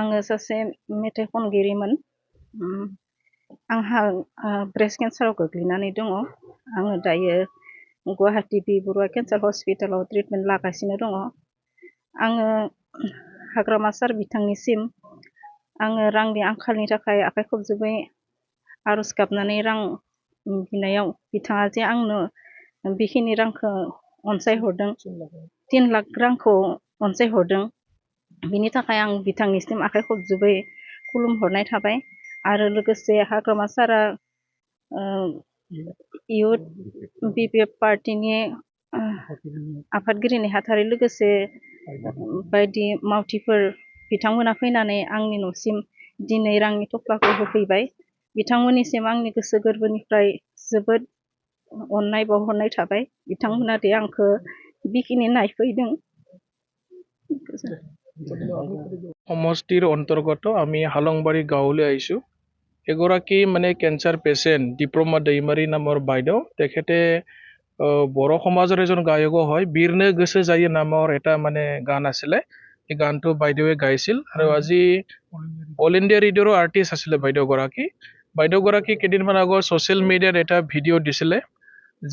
आङो सासे मेथाइ खनगिरिमोन। आंहा ब्रेस्ट केन्साराव गोग्लैनानै दङ। आङो दायो गुवाहाटी बि बरुवा केन्सार हस्पिटालाव ट्रिटमेन्ट लागासिनो दङ। आङो हाग्रामा सार बिथांनिसिम आङो रांनि आंखालनि थाखाय आखाइ खबजोबै आर'ज गाबनानै रां बिनायाव बिथाङा जे आंनो बेखिनि रांखौ अनसायहरदों, 3 लाख रांखौ अनसायहरदों, बिनि थाखाय आं बिथांनिसिम आखाइ खबजोबै खुलुमहरनाय थाबाय। आरो लोगोसे हाग्रामा सारा इउथ BPF पार्टीनि आफादगिरि नेहाथारि लोगोसे बायदि मावथिफोर बिथांमोना फैनानै आंनि न'सिम दिनै रांनि थफ्लाखौ होफैबाय। बिथांमोननिसिम आंनि गोसो गोरबोनिफ्राय जोबोद अननाय बावहरनाय थाबाय। बिथांमोना दे आंखौ बेखिनि नायफैदों। সমষ্টিৰ অন্তৰ্গত আমি হালংবাৰী গাঁৱলৈ আহিছোঁ। এগৰাকী মানে কেঞ্চাৰ পেচেণ্ট ডিপ্ল'মা दैमाৰী নামৰ বাইদেউ, তেখেতে বড়ো সমাজৰ এজন গায়কো হয়। বীৰনে গোসो जायो নামৰ এটা মানে গান আছিলে, এই গানটো বাইদেৱে গাইছিল। আৰু আজি অল ইণ্ডিয়া ৰেডিঅ'ৰ আৰ্টিষ্ট আছিলে বাইদেউগৰাকী। বাইদেউগৰাকী কেইদিনমান আগত ছ'চিয়েল মিডিয়াত এটা ভিডিঅ' দিছিলে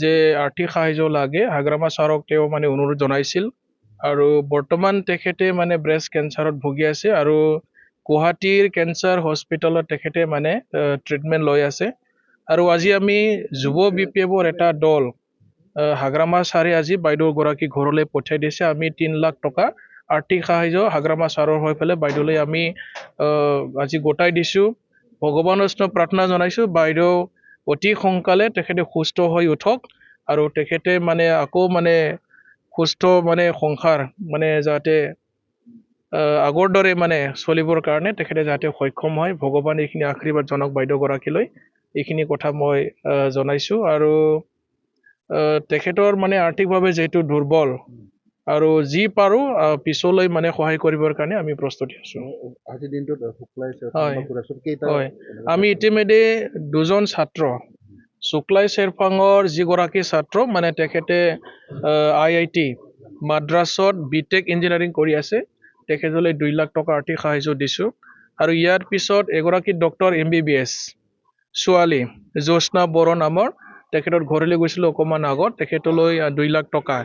যে আৰ্থিক সাহায্য লাগে, হাগ্ৰামা ছাৰক তেওঁ মানে অনুৰোধ জনাইছিল। আৰু বৰ্তমান তেখেতে মানে ব্ৰেষ্ট কেঞ্চাৰত ভুগি আছে আৰু গুৱাহাটীৰ কেঞ্চাৰ হস্পিটেলত তেখেতে মানে ট্ৰিটমেণ্ট লৈ আছে। আৰু আজি আমি যুৱ BPFৰ এটা দল হাগ্ৰামা ছাৰে আজি বাইদেউগৰাকী ঘৰলৈ পঠিয়াই দিছে। আমি 3 লাখ টকা আৰ্থিক সাহায্য হাগ্ৰামা ছাৰৰ হৈ পেলাই বাইদেউলৈ আমি আজি গোটাই দিছোঁ। ভগৱানৰ ওচৰত প্ৰাৰ্থনা জনাইছোঁ বাইদেউ অতি সোনকালে তেখেতে সুস্থ হৈ উঠক আৰু তেখেতে মানে আকৌ মানে সুস্থ মানে সংসাৰ মানে যাতে আগৰ দৰে মানে চলিবৰ কাৰণে তেখেতে যাতে সক্ষম হয়, ভগৱানে এইখিনি আশীৰ্বাদ জনাওক বাইদেউগৰাকীলৈ। এইখিনি কথা মই জনাইছোঁ। আৰু তেখেতৰ মানে আৰ্থিকভাৱে যিহেতু দুৰ্বল আৰু যি পাৰোঁ পিছলৈ মানে সহায় কৰিবৰ কাৰণে আমি প্ৰস্তুতি আছোঁ। হয়, আমি ইতিমধ্যে 2জন ছাত্ৰ, শুক্লাই চেৰপাঙৰ যিগৰাকী ছাত্ৰ মানে তেখেতে IIT মাদ্ৰাছত BTech ইঞ্জিনিয়াৰিং কৰি আছে, তেখেতলৈ 2 লাখ টকা আৰ্থিক সাহায্য দিছোঁ। আৰু ইয়াৰ পিছত এগৰাকী ডক্টৰ MBBS ছোৱালী জ্যোৎস্না বড়ো নামৰ, তেখেতৰ ঘৰলৈ গৈছিলোঁ অকণমান আগত, তেখেতলৈ 2 লাখ টকা।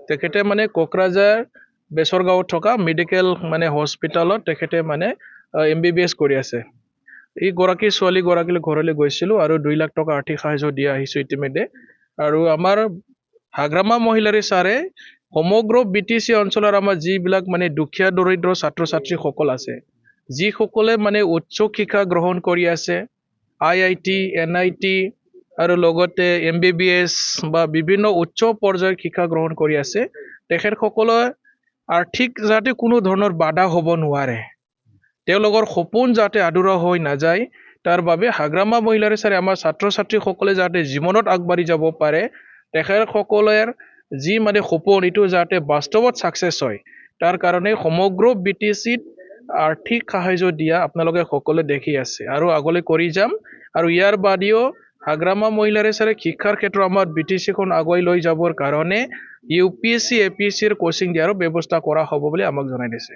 তেখেতে মানে কোকৰাঝাৰ বেচৰগাঁৱত থকা মেডিকেল মানে হস্পিটালত তেখেতে মানে MBBS কৰি আছে। এইগৰাকী ছোৱালীগৰাকীলৈ ঘৰলৈ গৈছিলোঁ আৰু 2 লাখ টকা আৰ্থিক সাহায্য দিয়া আহিছোঁ ইতিমধ্যে। আৰু আমাৰ হাগ্ৰামা মহিলাৰী ছাৰে সমগ্ৰ BTC অঞ্চলৰ আমাৰ যিবিলাক মানে দুখীয়া দৰিদ্ৰ ছাত্ৰ ছাত্ৰীসকল আছে, যিসকলে মানে উচ্চ শিক্ষা গ্ৰহণ কৰি আছে, IIT NIT আৰু লগতে MBBS বা বিভিন্ন উচ্চ পৰ্যায়ৰ শিক্ষা গ্ৰহণ কৰি আছে, তেখেতসকলে আৰ্থিক যাতে কোনো ধৰণৰ বাধা হ'ব নোৱাৰে, তেওঁলোকৰ সপোন যাতে আধৰুৱা হৈ নাযায়, তাৰ বাবে হাগ্ৰামা মহিলাৰী ছাৰে আমাৰ ছাত্ৰ ছাত্ৰীসকলে যাতে জীৱনত আগবাঢ়ি যাব পাৰে, তেখেতসকলৰ যি মানে সপোন এইটো যাতে বাস্তৱত ছাকচেছ হয়, তাৰ কাৰণে সমগ্ৰ BTCত আৰ্থিক সাহায্য দিয়া আপোনালোকে সকলোৱে দেখি আছে আৰু আগলৈ কৰি যাম। আৰু ইয়াৰ বাদেও হাগ্ৰামা মহিলাৰী ছাৰে শিক্ষাৰ ক্ষেত্ৰত আমাৰ BTCখন আগুৱাই লৈ যাবৰ কাৰণে UPSC APSCৰ কোচিং দিয়াৰো ব্যৱস্থা কৰা হ'ব বুলি আমাক জনাই দিছে।